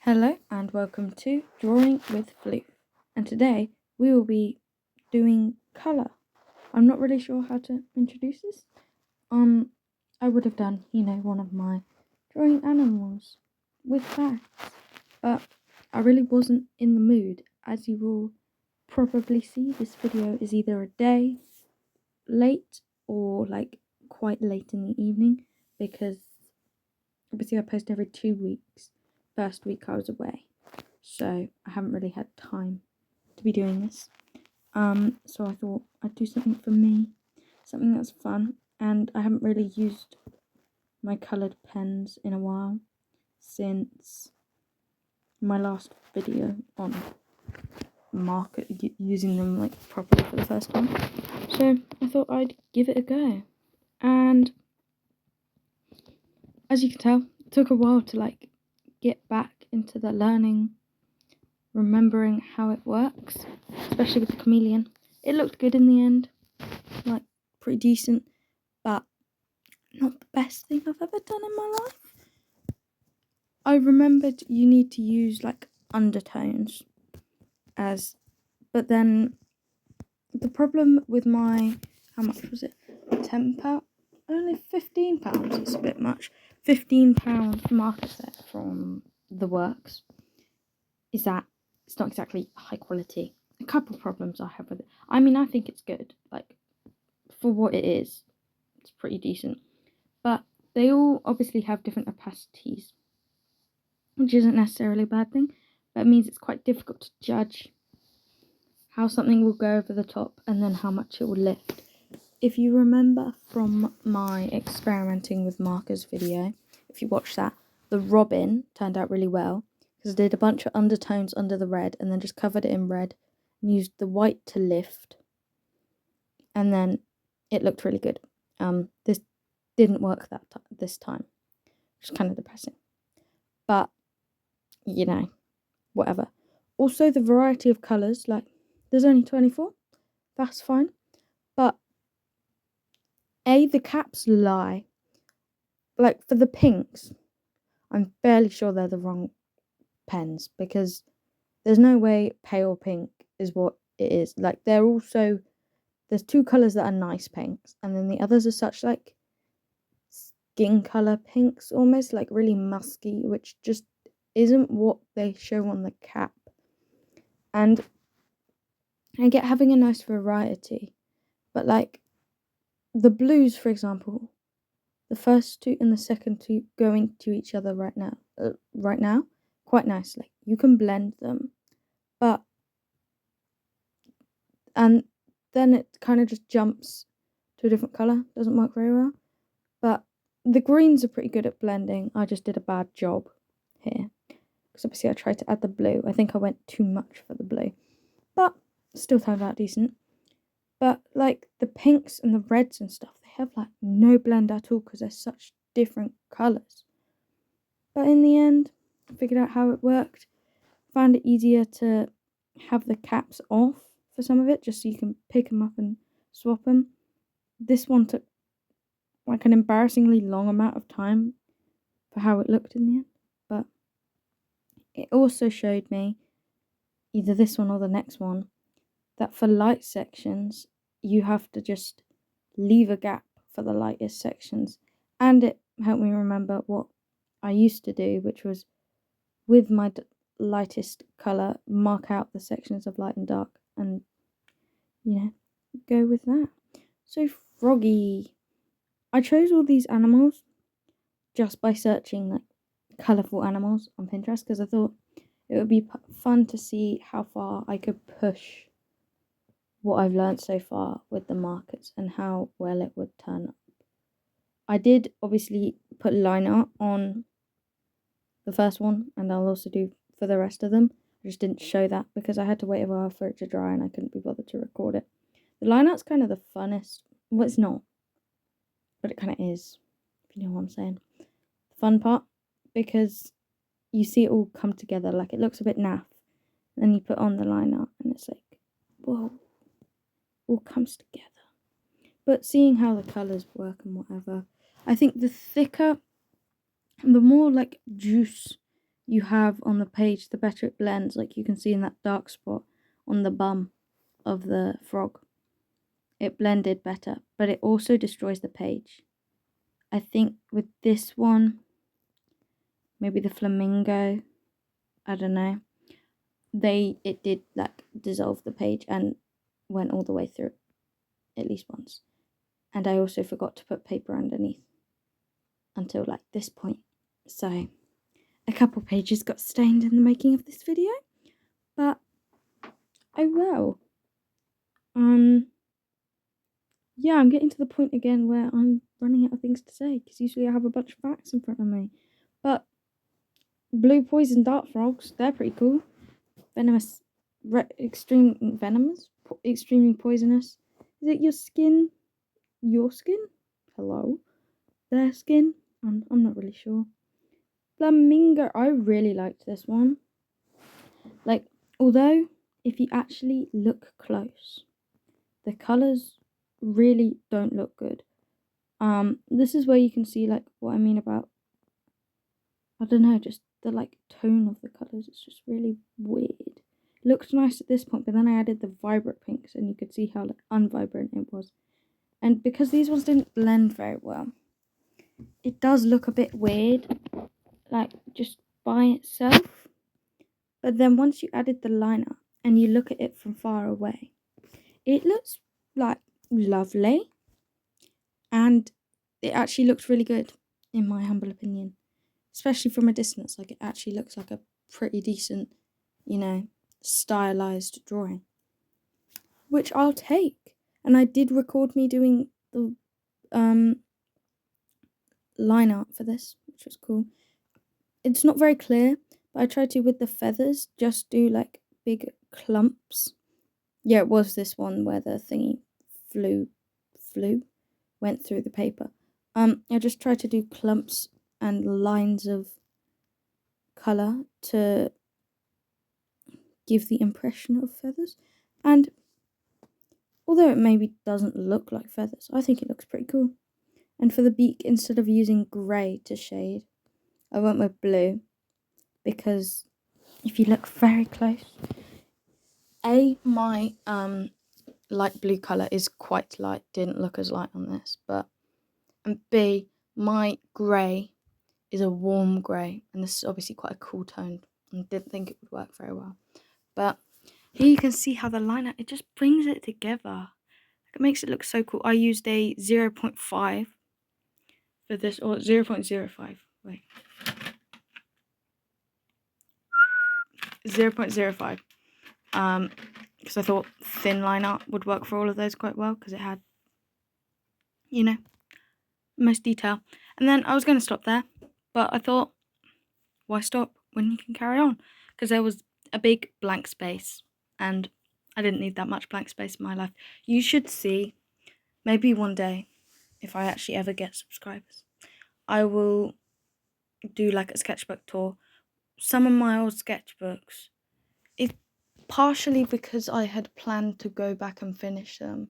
Hello and welcome to Drawing with Floof, and today we will be doing colour. I'm not really sure how to introduce this. I would have done, one of my drawing animals with facts, but I really wasn't in the mood. As you will probably see, this video is either a day late or quite late in the evening, because obviously I post every 2 weeks. First week I was away, so I haven't really had time to be doing this. So I thought I'd do something for me, something that's fun, and I haven't really used my coloured pens in a while since my last video on using them properly for the first time. So I thought I'd give it a go, and as you can tell, it took a while to get back into the learning, remembering how it works, especially with the chameleon. It looked good in the end, pretty decent, but not the best thing I've ever done in my life. I remembered you need to use undertones but then the problem with my, how much was it? £10? Only £15, it's a bit much. £15 marker set from the works is that it's not exactly high quality. A couple problems I have with it. I mean, I think it's good. For what it is, it's pretty decent. But they all obviously have different opacities, which isn't necessarily a bad thing, but it means it's quite difficult to judge how something will go over the top and then how much it will lift. If you remember from my experimenting with markers video, if you watch that, the robin turned out really well because I did a bunch of undertones under the red and then just covered it in red and used the white to lift, and then it looked really good. This didn't work this time, which is kind of depressing, but whatever. Also, the variety of colours, there's only 24, that's fine, but the caps lie. For the pinks, I'm fairly sure they're the wrong pens, because there's no way pale pink is what it is. There's two colours that are nice pinks, and then the others are such skin colour pinks, almost really musky, which just isn't what they show on the cap. And I get having a nice variety, but the blues, for example, the first two and the second two go into each other right now quite nicely. You can blend them, and then it kind of just jumps to a different colour. Doesn't work very well. But the greens are pretty good at blending. I just did a bad job here, because obviously I tried to add the blue. I think I went too much for the blue, but still turned out decent. But the pinks and the reds and stuff, they have no blend at all because they're such different colours. But in the end, I figured out how it worked. Found it easier to have the caps off for some of it, just so you can pick them up and swap them. This one took an embarrassingly long amount of time for how it looked in the end. But it also showed me, either this one or the next one, that for light sections, you have to just leave a gap for the lightest sections. And it helped me remember what I used to do, which was with my lightest colour, mark out the sections of light and dark, and go with that. So Froggy, I chose all these animals just by searching colourful animals on Pinterest, because I thought it would be fun to see how far I could push what I've learned so far with the markers and how well it would turn up. I did obviously put line art on the first one, and I'll also do for the rest of them. I just didn't show that because I had to wait a while for it to dry and I couldn't be bothered to record it. The line art's kind of the funnest. Well, it's not, but it kind of is, if you know what I'm saying. The fun part, because you see it all come together. It looks a bit naff. And then you put on the line art and it's whoa, all comes together. But seeing how the colours work and whatever, I think the thicker, the more juice you have on the page, the better it blends. Like you can see in that dark spot on the bum of the frog. It blended better, but it also destroys the page. I think with this one, maybe the flamingo, I don't know, it did like dissolve the page and went all the way through at least once. And I also forgot to put paper underneath until like this point. So a couple pages got stained in the making of this video, but oh well. Yeah, I'm getting to the point again where I'm running out of things to say, because usually I have a bunch of facts in front of me. But blue poison dart frogs, they're pretty cool. Venomous, extremely poisonous. Is it your skin? Your skin? Hello? Their skin? I'm not really sure. Flamingo, I really liked this one. Like, although, if you actually look close, the colours really don't look good. This is where you can see like what I mean about, I don't know, just the like tone of the colours. It's just really weird. It looked nice at this point, but then I added the vibrant pinks and you could see how like unvibrant it was. And because these ones didn't blend very well, it does look a bit weird, like just by itself. But then once you added the liner and you look at it from far away, it looks like lovely. And it actually looks really good, in my humble opinion. Especially from a distance, like it actually looks like a pretty decent, stylized drawing. Which I'll take. And I did record me doing the line art for this, which was cool. It's not very clear, but I tried to, with the feathers, just do like big clumps. Yeah, it was this one where the thingy went through the paper. I just tried to do clumps and lines of colour to give the impression of feathers. And although it maybe doesn't look like feathers, I think it looks pretty cool. And for the beak, instead of using grey to shade, I went with blue, because if you look very close, my light blue colour is quite light, didn't look as light on this, and B, my grey is a warm grey, and this is obviously quite a cool tone, and didn't think it would work very well. But here you can see how the liner, it just brings it together. It makes it look so cool. I used a 0.5 for this, or 0.05, wait. 0.05, because I thought thin liner would work for all of those quite well, because it had, most detail. And then I was going to stop there, but I thought, why stop when you can carry on? Because there was a big blank space, and I didn't need that much blank space in my life. You should see, maybe one day, if I actually ever get subscribers, I will do like a sketchbook tour. Some of my old sketchbooks, it's partially because I had planned to go back and finish them,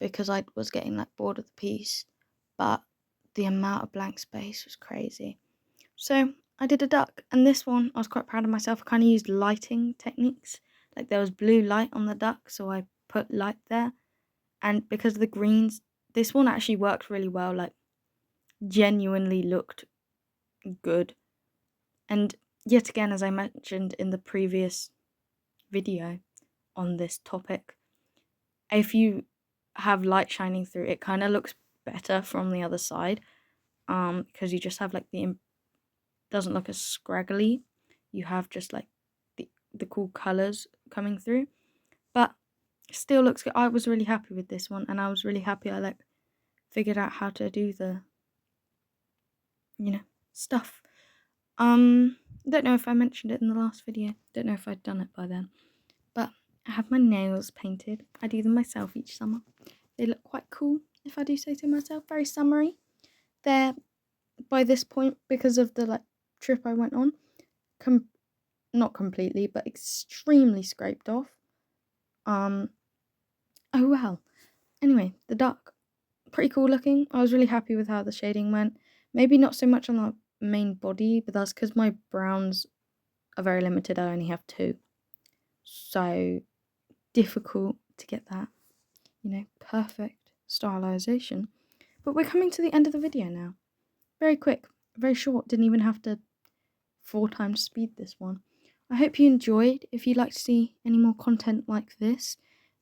because I was getting like bored of the piece, but the amount of blank space was crazy. So I did a duck, and this one I was quite proud of myself. I kind of used lighting techniques, like there was blue light on the duck, so I put light there, and because of the greens, this one actually worked really well, like genuinely looked good. And yet again, as I mentioned in the previous video on this topic, if you have light shining through, it kind of looks better from the other side, because you just have like doesn't look as scraggly. You have just like the cool colors coming through, but still looks good. I was really happy with this one, and I was really happy I like figured out how to do the stuff. Don't know if I mentioned it in the last video. Don't know if I'd done it by then, but I have my nails painted. I do them myself each summer. They look quite cool, if I do say so myself. Very summery. They're, by this point, because of the like trip I went on, not completely, but extremely scraped off. Oh well. Anyway, the duck, pretty cool looking. I was really happy with how the shading went. Maybe not so much on the main body, but that's because my browns are very limited. I only have 2. So difficult to get that, perfect stylization. But we're coming to the end of the video now. Very quick, very short. Didn't even have to 4 times speed this one. I hope you enjoyed. If you'd like to see any more content like this,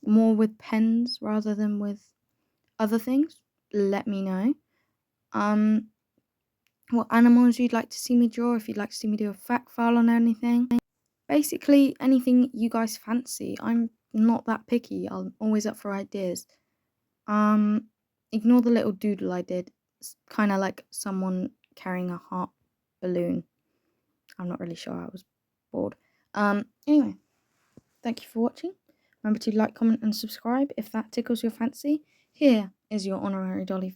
more with pens rather than with other things, let me know. What animals you'd like to see me draw, if you'd like to see me do a fact file on anything. Basically, anything you guys fancy. I'm not that picky. I'm always up for ideas. Ignore the little doodle I did. It's kind of like someone carrying a heart balloon. I'm not really sure. I was bored. Anyway, thank you for watching. Remember to like, comment, and subscribe if that tickles your fancy. Here is your honorary dolly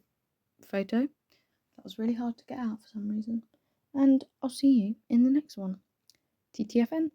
photo. That was really hard to get out for some reason. And I'll see you in the next one. TTFN.